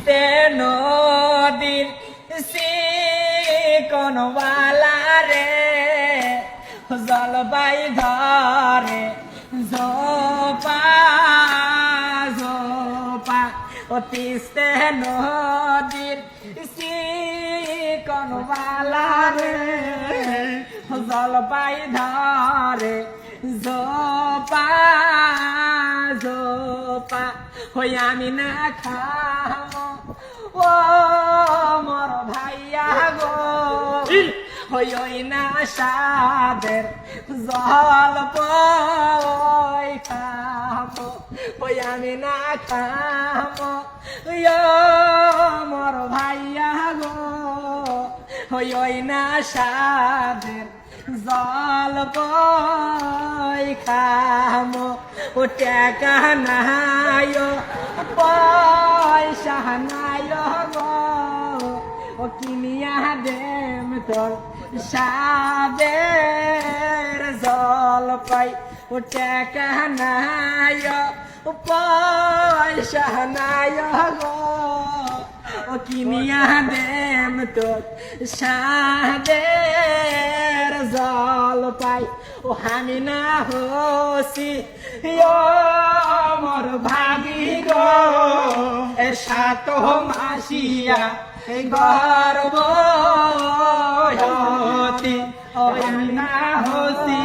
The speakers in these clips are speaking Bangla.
তিস্তে নদীর কোন বালা রে জলবাই ধরে জোপা জোপা ও তিস্তে নদীর কোন বালা রে জলবাই ধরে জোপা জোপা হই আমি না খামো ও মোর ভাইয়া গো হই না সাদের জল পয় খামো হই আমি না খামো মোর ভাইয়া গো হই না সাদের জল পয় খামো ও টাকা নাই পয়সা নাই গো ও কিনিয়া দেম তোর সাদের জল পাই ও টাকা নাই পয়সা নাই গো ও কিনিয়া দেম তোর সাদের জল পাই ও আমি না হসি মোর ভাবি গো এ সাত মাসিয়া গর্ভবতী ও আমি না হসি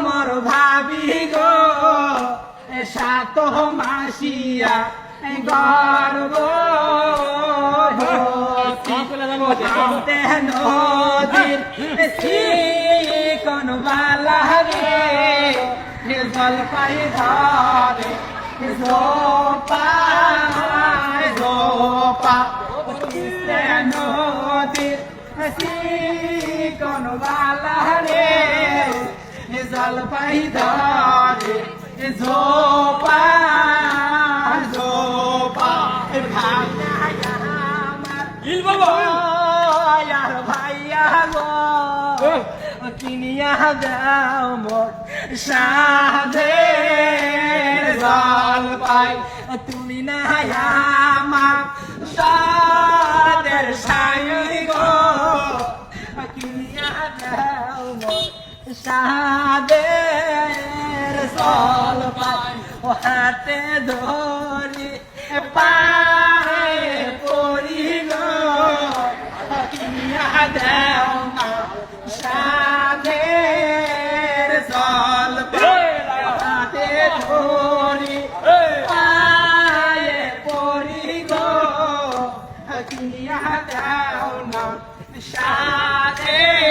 মোর ভাবি গো এ সাত মাসিয়া গর্ভবতী নদীর কোন বালা রে জলপাই ধরে জোপা জোপা নদীর কোন বালা রে জলপাই ধরে জোপা জোপা ভাইয়া আমার ভাইয়া গো কিনিয়া দাও মোর সাধের জল পাই তুমি না আমার সাধের সাই গো কিনিয়া দাও মোর সাধের জল পাই ও হাতে ধরি পায়ে পড়ি গো কিনিয়া দাও সাধের জল পাতে ধরি পায়ে পড়ি গো কিনিয়া দাও না সাধের